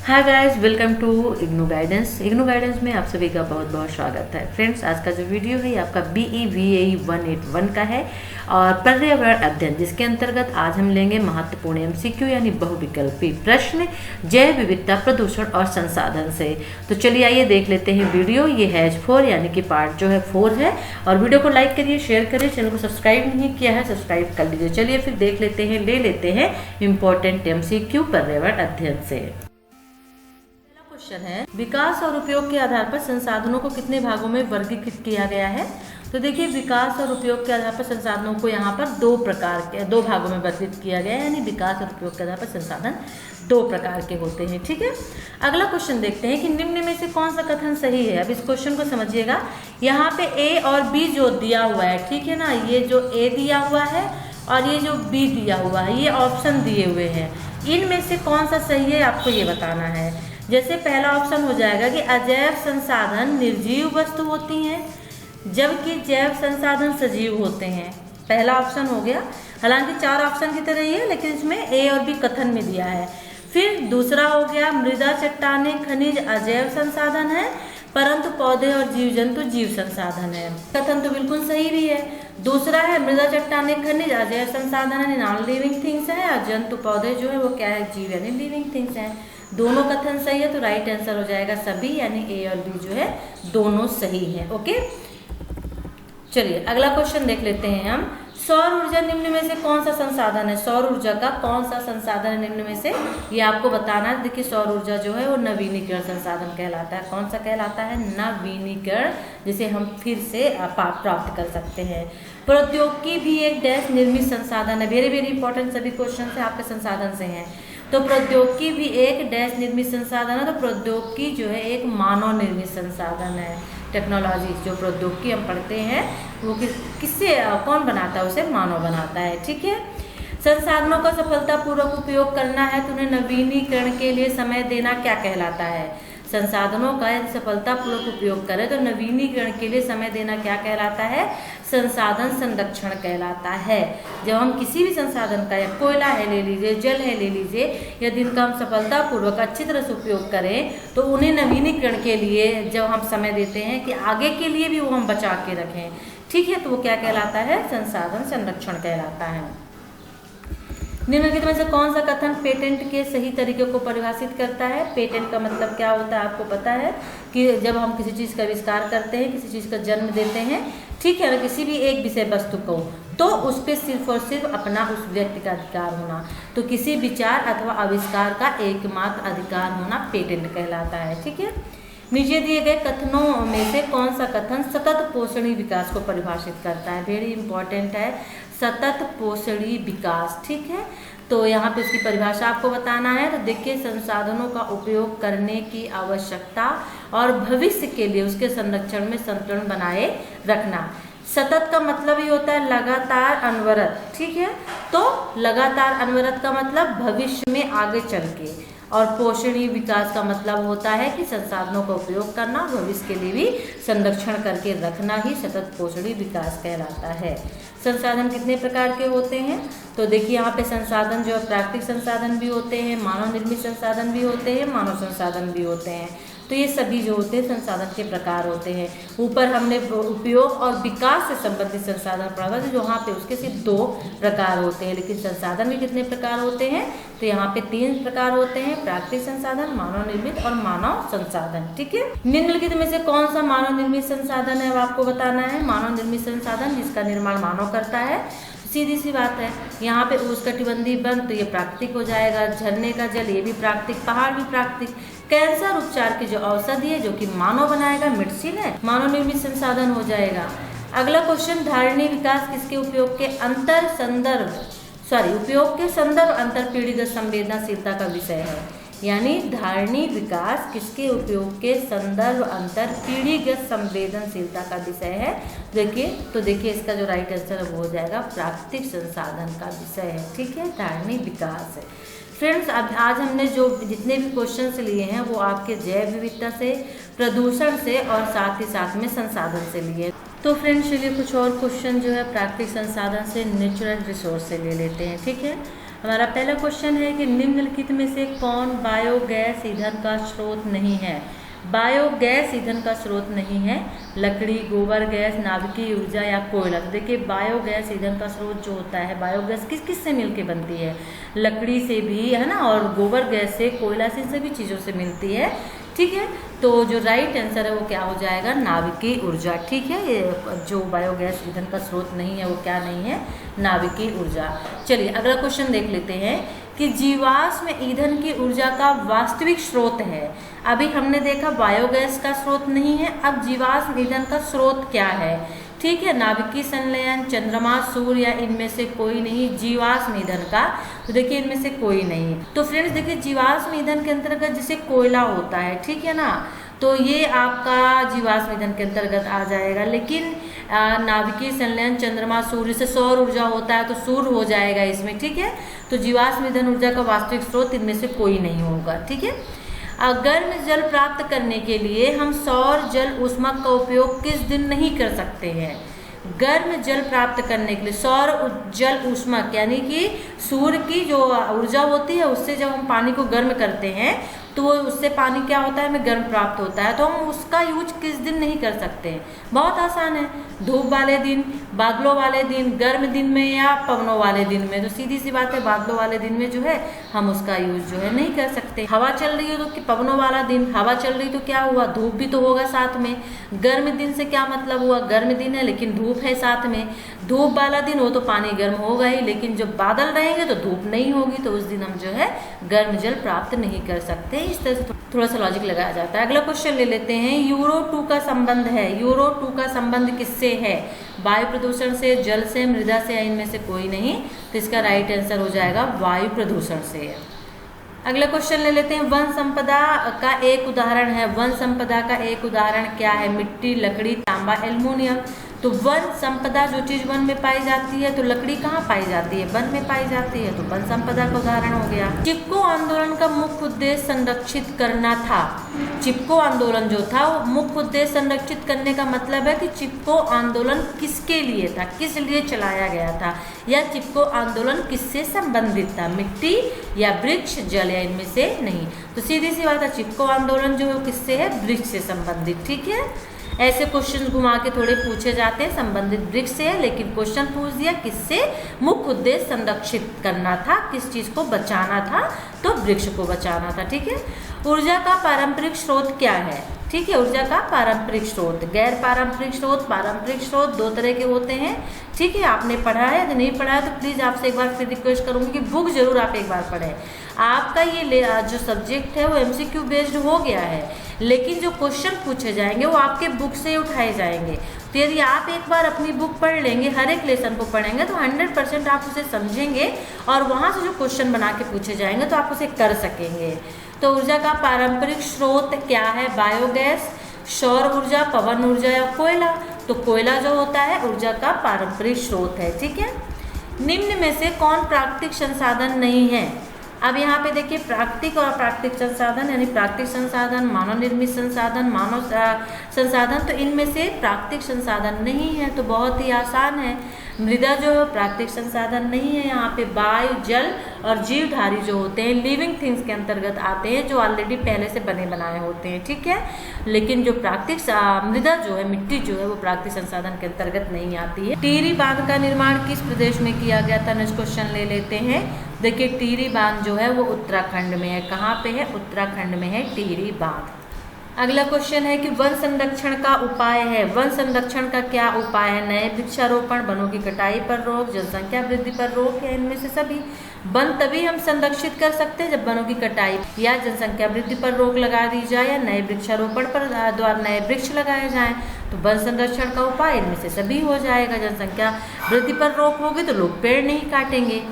Hi guys, welcome to IGNOU guidance में आप सभी का बहुत बहुत स्वागत है। फ्रेंड्स, आज का जो वीडियो है ये आपका BEVAE 181 का है और पर्यावरण अध्ययन, जिसके अंतर्गत आज हम लेंगे महत्वपूर्ण MCQ यानी बहुविकल्पी प्रश्न जैव विविधता, प्रदूषण और संसाधन से। तो चलिए आइए देख लेते हैं वीडियो। ये है 4 यानी कि पार्ट जो है 4 है। और वीडियो को लाइक करिए, शेयर करिए, चैनल को सब्सक्राइब नहीं किया है सब्सक्राइब कर लीजिए। चलिए फिर देख लेते हैं, ले लेते हैं इम्पोर्टेंट MCQ पर्यावरण अध्ययन से। क्वेश्चन है, विकास और उपयोग के आधार पर संसाधनों को कितने भागों में वर्गीकृत किया गया है। तो देखिए, विकास और उपयोग के आधार पर संसाधनों को यहाँ पर दो भागों में वर्गीकृत किया गया है, यानी विकास और उपयोग के आधार पर संसाधन 2 प्रकार के होते हैं। ठीक है, अगला क्वेश्चन देखते हैं कि निम्न में से कौन सा कथन सही है। अब इस क्वेश्चन को समझिएगा। यहाँ पे A और B जो दिया हुआ है, ठीक है ना, ये जो A दिया हुआ है और ये जो B दिया हुआ है, ये ऑप्शन दिए हुए हैं। इनमें से कौन सा सही है आपको ये बताना है। जैसे पहला ऑप्शन हो जाएगा कि अजैव संसाधन निर्जीव वस्तु होती हैं, जबकि जैव संसाधन सजीव होते हैं। पहला ऑप्शन हो गया। हालांकि 4 ऑप्शन की तरह ही है, लेकिन इसमें A और B कथन में दिया है। फिर दूसरा हो गया, मृदा, चट्टानें, खनिज अजैव संसाधन है, परंतु पौधे और जीव जंतु जीव संसाधन है। कथन तो बिल्कुल सही भी है। दूसरा है, मृदा, चट्टानें, खनिज अजैव संसाधन है, नॉन लिविंग थिंग्स है, और जंतु पौधे जो है वो क्या है, जीव यानी लिविंग थिंग्स है। दोनों कथन सही है, तो राइट आंसर हो जाएगा सभी, यानी A और B जो है दोनों सही है। ओके, चलिए अगला क्वेश्चन देख लेते हैं हम। सौर ऊर्जा निम्न में से कौन सा संसाधन है। सौर ऊर्जा का कौन सा संसाधन है निम्न में से, ये आपको बताना है। देखिए, सौर ऊर्जा जो है वो नवीनीकरण संसाधन कहलाता है। कौन सा कहलाता है, नवीनीकरण, जिसे हम फिर से प्राप्त कर सकते हैं। प्रौद्योगिकी भी एक डैश निर्मित संसाधन है। वेरी वेरी इंपॉर्टेंट सभी क्वेश्चन से आपके संसाधन से हैं। तो प्रौद्योगिकी भी एक डैश निर्मित संसाधन है। तो प्रौद्योगिकी जो है एक मानव निर्मित संसाधन है। टेक्नोलॉजी जो प्रौद्योगिकी हम पढ़ते हैं वो किससे कौन बनाता है, उसे मानव बनाता है। ठीक है, संसाधनों का सफलतापूर्वक उपयोग करना है तो उन्हें नवीनीकरण के लिए समय देना क्या कहलाता है। संसाधनों का सफलतापूर्वक उपयोग करें तो नवीनीकरण के लिए समय देना क्या कहलाता है, संसाधन संरक्षण कहलाता है। जब हम किसी भी संसाधन का, या कोयला है ले लीजिए, जल है ले लीजिए, यदि इनका हम सफलतापूर्वक अच्छी तरह से उपयोग करें तो उन्हें नवीनीकरण के लिए जब हम समय देते हैं कि आगे के लिए भी वो हम बचा के रखें, ठीक है, तो वो क्या कहलाता है, संसाधन संरक्षण कहलाता है। निम्नलिखित में से कौन सा कथन पेटेंट के सही तरीके को परिभाषित करता है। पेटेंट का मतलब क्या होता है आपको पता है कि जब हम किसी चीज़ का आविष्कार करते हैं, किसी चीज़ का जन्म देते हैं, ठीक है ना, किसी भी एक विषय वस्तु को, तो उस पर सिर्फ और सिर्फ अपना उस व्यक्ति का अधिकार होना, तो किसी विचार अथवा आविष्कार का एकमात्र अधिकार होना पेटेंट कहलाता है। ठीक है, नीचे दिए गए कथनों में से कौन सा कथन सतत पोषणीय विकास को परिभाषित करता है। वेरी इंपॉर्टेंट है, सतत पोषणीय विकास। ठीक है, तो यहाँ पे इसकी परिभाषा आपको बताना है। तो देखिए, संसाधनों का उपयोग करने की आवश्यकता और भविष्य के लिए उसके संरक्षण में संतुलन बनाए रखना। सतत का मतलब ही होता है लगातार, अनवरत। ठीक है, तो लगातार अनवरत का मतलब भविष्य में आगे चल के, और पोषणीय विकास का मतलब होता है कि संसाधनों का उपयोग करना, भविष्य के लिए भी संरक्षण करके रखना ही सतत पोषणीय विकास कहलाता है। संसाधन कितने प्रकार के होते हैं, तो देखिए यहाँ पे संसाधन जो प्राकृतिक संसाधन भी होते हैं, मानव निर्मित संसाधन भी होते हैं, मानव संसाधन भी होते हैं। तो ये सभी जो होते हैं संसाधन के प्रकार होते हैं। ऊपर हमने उपयोग और विकास से संबंधित संसाधन पढ़ा था, जो यहाँ पे उसके सिर्फ 2 प्रकार होते हैं। लेकिन संसाधन भी कितने प्रकार होते हैं, तो यहाँ पे 3 प्रकार होते हैं, प्राकृतिक संसाधन, मानव निर्मित और मानव संसाधन। ठीक है, निम्नलिखित में से कौन सा मानव निर्मित संसाधन है, अब आपको बताना है। मानव निर्मित संसाधन जिसका निर्माण मानव करता है। सीधी सी बात है, यहाँ पे उष्णकटिबंधीय वन तो ये प्राकृतिक हो जाएगा, झरने का जल ये भी प्राकृतिक, पहाड़ भी प्राकृतिक। कैंसर उपचार की जो औषधि है जो कि मानव बनाएगा, मेडिसिन है, मानव निर्मित संसाधन हो जाएगा। अगला क्वेश्चन, धारणीय विकास किसके उपयोग के उपयोग के संदर्भ अंतर पीढ़ीगत संवेदनशीलता का विषय है। यानी धारणीय विकास किसके उपयोग के संदर्भ अंतर पीढ़ीगत संवेदनशीलता का विषय है। देखिए इसका जो राइट आंसर है वो हो जाएगा प्राकृतिक संसाधन का विषय है। ठीक है, धारणीय विकास है। फ्रेंड्स, अब आज हमने जो जितने भी क्वेश्चंस लिए हैं वो आपके जैव विविधता से, प्रदूषण से और साथ ही साथ में संसाधन से लिए। तो फ्रेंड्स चलिए कुछ और क्वेश्चन जो है प्राकृतिक संसाधन से, नेचुरल रिसोर्स से ले लेते हैं। ठीक है, हमारा पहला क्वेश्चन है कि निम्नलिखित में से कौन बायोगैस ईंधन का स्रोत नहीं है। बायोगैस ईंधन का स्रोत नहीं है। लकड़ी, गोबर गैस, नाभिकीय ऊर्जा या कोयला। तो देखिए बायोगैस ईंधन का स्रोत जो होता है, बायोगैस किस किस से मिलके बनती है, लकड़ी से भी है ना, और गोबर गैस से, कोयला से, सभी चीज़ों से मिलती है। ठीक है, तो जो राइट आंसर है वो क्या हो जाएगा, नाभिकीय ऊर्जा। ठीक है, ये जो बायोगैस ईंधन का स्रोत नहीं है वो क्या नहीं है, नाभिकीय ऊर्जा। चलिए अगला क्वेश्चन देख लेते हैं कि जीवाश्म ईंधन की ऊर्जा का वास्तविक स्रोत है। अभी हमने देखा बायोगैस का स्रोत नहीं है, अब जीवाश्म ईंधन का स्रोत क्या है। ठीक है, नाभिकीय संलयन, चंद्रमा, सूर्य या इनमें से कोई नहीं। जीवाश्म ईंधन का, तो देखिए इनमें से कोई नहीं। तो फ्रेंड्स देखिए जीवाश्म ईंधन के अंतर्गत जैसे कोयला होता है, ठीक है ना, तो ये आपका जीवाश्म ईंधन के अंतर्गत आ जाएगा। लेकिन नाभिकीय संलयन, चंद्रमा, सूर्य से सौर ऊर्जा होता है तो सूर्य हो जाएगा इसमें। ठीक है, तो जीवाश्म ईंधन ऊर्जा का वास्तविक स्रोत इनमें से कोई नहीं होगा। ठीक है, गर्म जल प्राप्त करने के लिए हम सौर जल ऊष्मक का उपयोग किस दिन नहीं कर सकते हैं। गर्म जल प्राप्त करने के लिए सौर जल ऊष्मक यानी कि सूर्य की जो ऊर्जा होती है उससे जब हम पानी को गर्म करते हैं तो उससे पानी क्या होता है, हमें गर्म प्राप्त होता है। तो हम उसका यूज किस दिन नहीं कर सकते हैं, बहुत आसान है, धूप वाले दिन, बादलों वाले दिन, गर्म दिन में या पवनों वाले दिन में। तो सीधी सी बात है, बादलों वाले दिन में जो है हम उसका यूज जो है नहीं कर सकते। हवा चल रही हो तो पवनों वाला दिन, हवा चल रही तो क्या हुआ, धूप भी तो होगा साथ में। गर्म दिन से क्या मतलब हुआ, गर्म दिन है लेकिन धूप है साथ में। धूप वाला दिन हो तो पानी गर्म होगा ही, लेकिन जब बादल रहेंगे तो धूप नहीं होगी, तो उस दिन हम जो है गर्म जल प्राप्त नहीं कर सकते। इस तरह से थोड़ा सा लॉजिक लगाया जाता है। अगला क्वेश्चन ले लेते हैं, यूरो 2 का संबंध है। यूरो 2 का संबंध किससे है, वायु प्रदूषण से, जल से, मृदा से, या इनमें से कोई नहीं। तो इसका राइट आंसर हो जाएगा वायु प्रदूषण से। अगला क्वेश्चन ले लेते हैं, वन संपदा का एक उदाहरण है। वन संपदा का एक उदाहरण क्या है, मिट्टी, लकड़ी, तांबा, एल्युमिनियम। तो वन संपदा जो चीज वन में पाई जाती है, तो लकड़ी कहाँ पाई जाती है, वन में पाई जाती है, तो वन संपदा का उदाहरण हो गया। चिपको आंदोलन का मुख्य उद्देश्य संरक्षित करना था। चिपको आंदोलन जो था वो मुख्य उद्देश्य संरक्षित करने का मतलब है कि चिपको आंदोलन किसके लिए था, किस लिए चलाया गया था, या चिपको आंदोलन किससे संबंधित था, मिट्टी या वृक्ष, जल, या इनमें से नहीं। तो सीधी सी बात है, चिपको आंदोलन जो है किससे है, वृक्ष से संबंधित। ठीक है, ऐसे क्वेश्चन घुमा के थोड़े पूछे जाते हैं, संबंधित वृक्ष से है, लेकिन क्वेश्चन पूछ दिया किससे, मुख्य उद्देश्य संरक्षित करना था, किस चीज को बचाना था, तो वृक्ष को बचाना था। ठीक है, ऊर्जा का पारंपरिक स्रोत क्या है। ठीक है, ऊर्जा का पारंपरिक स्रोत, गैर पारंपरिक स्रोत, पारंपरिक स्रोत दो तरह के होते हैं। ठीक है, आपने पढ़ा है, यदि नहीं पढ़ा है तो प्लीज़ आपसे एक बार फिर रिक्वेस्ट करूंगी कि बुक जरूर आप एक बार पढ़ें। आपका ये जो सब्जेक्ट है वो MCQ बेस्ड हो गया है, लेकिन जो क्वेश्चन पूछे जाएंगे वो आपके बुक से उठाए जाएंगे। तो यदि आप एक बार अपनी बुक पढ़ लेंगे, हर एक लेसन को पढ़ेंगे, तो 100% आप उसे समझेंगे और वहाँ से जो क्वेश्चन बना के पूछे जाएंगे तो आप उसे कर सकेंगे। तो ऊर्जा का पारंपरिक स्रोत क्या है, बायोगैस, सौर ऊर्जा, पवन ऊर्जा या कोयला। तो कोयला जो होता है ऊर्जा का पारंपरिक स्रोत है। ठीक है, निम्न में से कौन प्राकृतिक संसाधन नहीं है। अब यहाँ पे देखिए प्राकृतिक और अप्राकृतिक संसाधन, यानी प्राकृतिक संसाधन, मानव निर्मित संसाधन, मानव संसाधन। तो इनमें से प्राकृतिक संसाधन नहीं है, तो बहुत ही आसान है। मृदा जो है प्राकृतिक संसाधन नहीं है। यहाँ पे वायु, जल और जीवधारी जो होते हैं लिविंग थिंग्स के अंतर्गत आते हैं, जो ऑलरेडी पहले से बने बनाए होते हैं। ठीक है, लेकिन जो प्राकृतिक मृदा जो है, मिट्टी जो है, वो प्राकृतिक संसाधन के अंतर्गत नहीं आती है। टिहरी बांध का निर्माण किस प्रदेश में किया गया था, नेक्स्ट क्वेश्चन ले लेते हैं। देखिए टिहरी बांध जो है वो उत्तराखंड में है। कहाँ पे है, उत्तराखंड में है टिहरी बांध। अगला क्वेश्चन है कि वन संरक्षण का उपाय है। वन संरक्षण का क्या उपाय है, नए वृक्षारोपण, वनों की कटाई पर रोक, जनसंख्या वृद्धि पर रोक, या इनमें से सभी। वन तभी हम संरक्षित कर सकते हैं जब वनों की कटाई या जनसंख्या वृद्धि पर रोक लगा दी जाए, या नए वृक्षारोपण पर द्वारा नए वृक्ष लगाए जाएं। तो वन संरक्षण का उपाय इनमें से सभी हो जाएगा। जनसंख्या वृद्धि पर रोक होगी तो लोग पेड़ नहीं काटेंगे।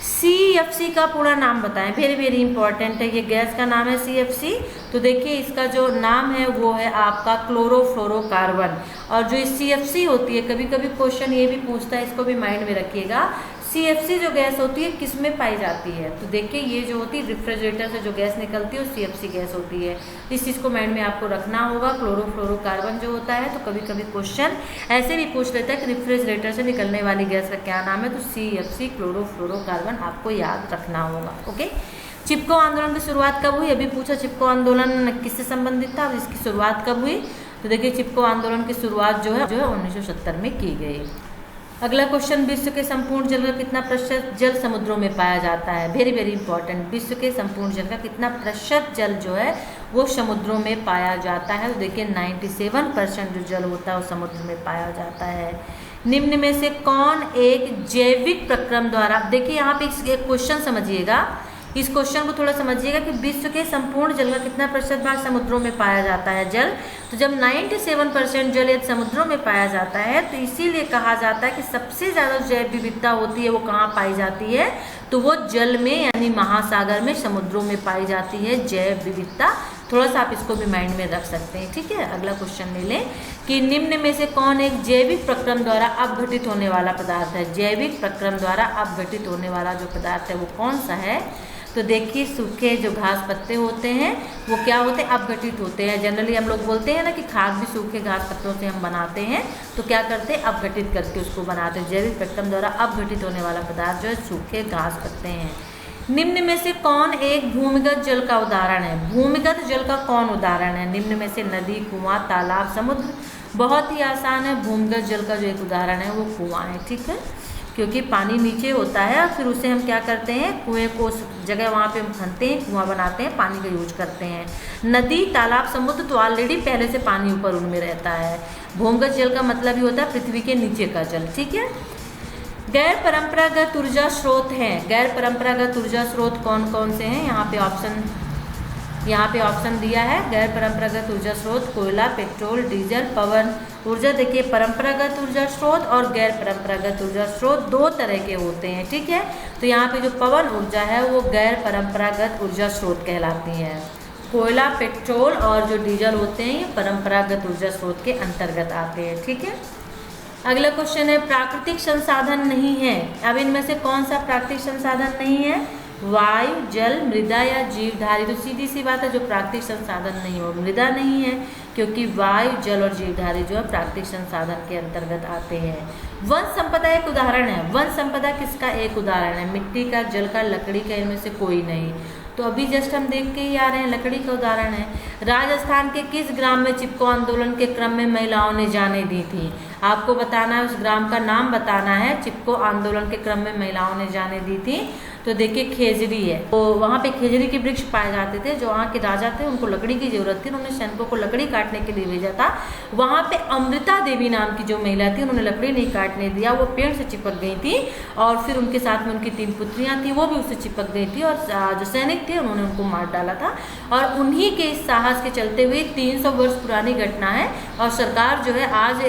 CFC का पूरा नाम बताएं, वेरी वेरी इंपॉर्टेंट है। ये गैस का नाम है CFC। तो देखिए इसका जो नाम है वो है आपका क्लोरोफ्लोरोकार्बन। और जो CFC होती है, कभी कभी क्वेश्चन ये भी पूछता है, इसको भी माइंड में रखिएगा। CFC जो गैस होती है किस में पाई जाती है? तो देखिए ये जो होती है रेफ्रिजरेटर से जो गैस निकलती है वो CFC गैस होती है। इस चीज़ को माइंड में आपको रखना होगा। क्लोरोफ्लोरोकार्बन जो होता है, तो कभी कभी क्वेश्चन ऐसे भी पूछ लेता है कि रेफ्रिजरेटर से निकलने वाली गैस का क्या नाम है, तो CFC क्लोरोफ्लोरोकार्बन आपको याद रखना होगा। ओके, चिपको आंदोलन की शुरुआत कब हुई? अभी पूछा चिपको आंदोलन किससे संबंधित था, इसकी शुरुआत कब हुई? तो देखिए चिपको आंदोलन की शुरुआत जो है 1970 में की गई। अगला क्वेश्चन, विश्व के संपूर्ण जल का कितना प्रतिशत जल समुद्रों में पाया जाता है? वेरी वेरी इंपॉर्टेंट, विश्व के संपूर्ण जल का कितना प्रतिशत जल जो है वो समुद्रों में पाया जाता है? तो देखिए 97% जो जल होता है वो समुद्र में पाया जाता है। निम्न में से कौन एक जैविक प्रक्रम द्वारा, देखिए यहाँ पे एक क्वेश्चन समझिएगा, इस क्वेश्चन को थोड़ा समझिएगा कि विश्व के संपूर्ण जल का कितना प्रतिशत भाग समुद्रों में पाया जाता है जल? तो जब 97% जल यदि समुद्रों में पाया जाता है तो इसीलिए कहा जाता है कि सबसे ज़्यादा जैव विविधता होती है वो कहाँ पाई जाती है? तो वो जल में यानी महासागर में, समुद्रों में पाई जाती है जैव विविधता। थोड़ा सा आप इसको भी माइंड में रख सकते हैं, ठीक है। अगला क्वेश्चन ले लें कि निम्न में से कौन एक जैविक प्रक्रम द्वारा अपघटित होने वाला पदार्थ है? जैविक प्रक्रम द्वारा अपघटित होने वाला जो पदार्थ है वो कौन सा है? तो देखिए सूखे जो घास पत्ते होते हैं वो क्या होते हैं? अपघटित होते हैं। जनरली हम लोग बोलते हैं ना कि खाद भी सूखे घास पत्तों से हम बनाते हैं, तो क्या करते हैं? अपघटित करके उसको बनाते हैं। जैविक प्रक्रम द्वारा अपघटित होने वाला पदार्थ जो है सूखे घास पत्ते हैं। निम्न में से कौन एक भूमिगत जल का उदाहरण है? भूमिगत जल का कौन उदाहरण है? निम्न में से नदी, कुआं, तालाब, समुद्र? बहुत ही आसान है, भूमिगत जल का जो एक उदाहरण है वो कुआं है, ठीक है, क्योंकि पानी नीचे होता है और फिर उसे हम क्या करते हैं? कुएं को उस जगह वहाँ पे हम खनते हैं, कुआं बनाते हैं, पानी का यूज करते हैं। नदी, तालाब, समुद्र तो ऑलरेडी पहले से पानी ऊपर उनमें रहता है। भूमिगत जल का मतलब ही होता है पृथ्वी के नीचे का जल, ठीक है। गैर परंपरागत ऊर्जा स्रोत हैं। गैर परंपरागत ऊर्जा स्रोत कौन कौन से हैं? यहाँ पे ऑप्शन दिया है। गैर परंपरागत ऊर्जा स्रोत कोयला, पेट्रोल, डीजल, पवन ऊर्जा। देखिए परंपरागत ऊर्जा स्रोत और गैर परंपरागत ऊर्जा स्रोत दो तरह के होते हैं, ठीक है। तो यहाँ पे जो पवन ऊर्जा है वो गैर परंपरागत ऊर्जा स्रोत कहलाती है। कोयला, पेट्रोल और जो डीजल होते हैं ये परंपरागत ऊर्जा स्रोत के अंतर्गत आते हैं, ठीक है। अगला क्वेश्चन है, प्राकृतिक संसाधन नहीं है। अब इनमें से कौन सा प्राकृतिक संसाधन नहीं है? वायु, जल, मृदा या जीवधारी? तो सीधी सी बात है, जो प्राकृतिक संसाधन नहीं हो मृदा नहीं है, क्योंकि वायु, जल और जीवधारी जो है प्राकृतिक संसाधन के अंतर्गत आते हैं। वन संपदा एक उदाहरण है। वन संपदा किसका एक उदाहरण है? मिट्टी का, जल का, लकड़ी का, इनमें से कोई नहीं। तो अभी जस्ट हम देख के ही आ रहे हैं, लकड़ी का उदाहरण है। राजस्थान के किस ग्राम में चिपको आंदोलन के क्रम में महिलाओं ने जानें दी थी? आपको बताना है, उस ग्राम का नाम बताना है। चिपको आंदोलन के क्रम में महिलाओं ने जानें दी थी, तो देखिए खेजड़ी है। तो वहाँ पे खेजड़ी के वृक्ष पाए जाते थे। जो वहाँ के राजा थे उनको लकड़ी की जरूरत थी, उन्होंने सैनिकों को लकड़ी काटने के लिए भेजा था। वहाँ पे अमृता देवी नाम की जो महिला थी, उन्होंने लकड़ी नहीं काटने दिया, वो पेड़ से चिपक गई थी और फिर उनके साथ में उनकी 3 पुत्रियाँ थी, वो भी उससे चिपक गई थी और जो सैनिक थे उन्होंने उनको मार डाला था। और उन्हीं के इस साहस के चलते हुए 300 वर्ष पुरानी घटना है और सरकार जो है आज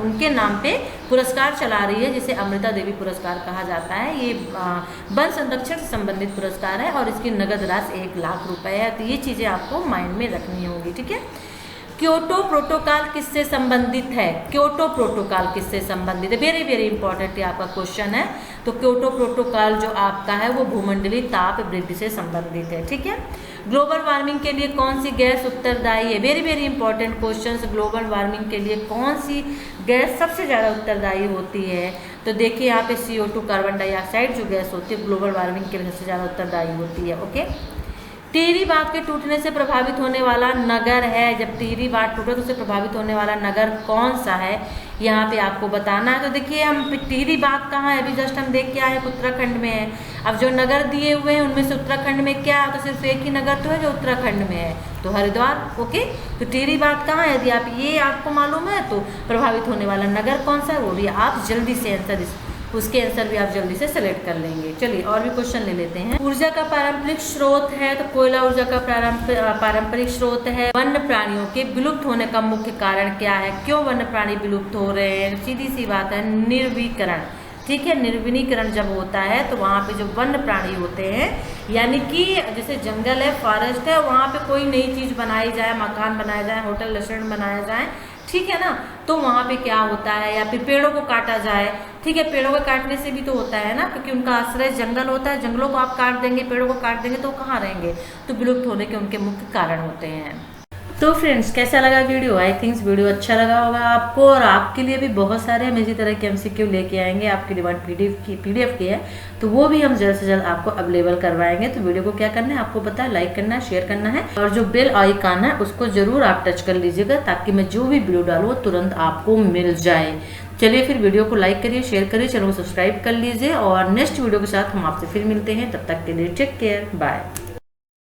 उनके नाम पे पुरस्कार चला रही है, जिसे अमृता देवी पुरस्कार कहा जाता है। ये वन संरक्षण से संबंधित पुरस्कार है और इसकी नगद राशि 1 लाख रुपए है। तो ये चीज़ें आपको माइंड में रखनी होगी, ठीक है। क्योटो प्रोटोकॉल किससे संबंधित है? क्योटो प्रोटोकॉल किससे संबंधित है? वेरी वेरी इंपॉर्टेंट ये आपका क्वेश्चन है। तो क्योटो प्रोटोकॉल जो आपका है वो भूमंडलीय ताप वृद्धि से संबंधित है, ठीक है। ग्लोबल वार्मिंग के लिए कौन सी गैस उत्तरदायी है? Very very important question. Global warming के लिए कौन सी गैस सबसे ज़्यादा उत्तरदायी होती है? तो देखिए यहाँ पे CO2 कार्बन डाइऑक्साइड जो गैस होती है ग्लोबल वार्मिंग के लिए सबसे ज़्यादा उत्तरदायी होती है, ओके। टिहरी बांध के टूटने से प्रभावित होने वाला नगर है। जब टिहरी बांध टूटा तो उससे प्रभावित होने वाला नगर कौन सा है? यहाँ पे आपको बताना है। तो देखिए हम टिहरी बांध कहाँ है, अभी जस्ट हम देख के आए हैं, उत्तराखंड में है। अब जो नगर दिए हुए हैं उनमें से उत्तराखंड में क्या है? तो सिर्फ एक ही नगर तो है जो उत्तराखंड में है, तो हरिद्वार, ओके। तो टिहरी बांध कहाँ है? यदि आप ये आपको मालूम है तो प्रभावित होने वाला नगर कौन सा है वो भी आप जल्दी से आंसर, उसके आंसर भी आप जल्दी से सेलेक्ट कर लेंगे। चलिए और भी क्वेश्चन ले लेते हैं। ऊर्जा का पारंपरिक स्रोत है, तो कोयला ऊर्जा का पारंपरिक स्रोत है। वन्य प्राणियों के विलुप्त होने का मुख्य कारण क्या है? क्यों वन्य प्राणी विलुप्त हो रहे हैं? सीधी सी बात है, निर्वीकरण, ठीक है। निर्वनीकरण जब होता है तो वहाँ पे जो वन्य प्राणी होते हैं, यानी कि जैसे जंगल है, फॉरेस्ट है, वहाँ पे कोई नई चीज़ बनाई जाए, मकान बनाया जाए, होटल रेस्टोरेंट बनाया जाए, ठीक है ना, तो वहाँ पे क्या होता है, या फिर पेड़ों को काटा जाए ठीक है, पेड़ों को काटने से भी तो होता है ना, क्योंकि उनका आश्रय जंगल होता है। जंगलों को आप काट देंगे, पेड़ों को काट देंगे तो वो कहाँ रहेंगे, तो विलुप्त होने के उनके मुख्य कारण होते हैं। तो फ्रेंड्स, कैसा लगा वीडियो? आई थिंक्स वीडियो अच्छा लगा होगा आपको, और आपके लिए भी बहुत सारे हम इसी तरह के MCQ लेके आएंगे। आपकी डिमांड PDF की है, तो वो भी हम जल्द से जल्द आपको अवेलेबल करवाएंगे। तो वीडियो को क्या करना है आपको पता है, लाइक करना है, शेयर करना है, और जो बेल आइकन है उसको जरूर आप टच कर लीजिएगा, ताकि मैं जो भी वीडियो डालूँ तुरंत आपको मिल जाए। चलिए फिर वीडियो को लाइक करिए, शेयर करिए, चैनल को सब्सक्राइब कर लीजिए, और नेक्स्ट वीडियो के साथ हम आपसे फिर मिलते हैं। तब तक के लिए टेक केयर, बाय।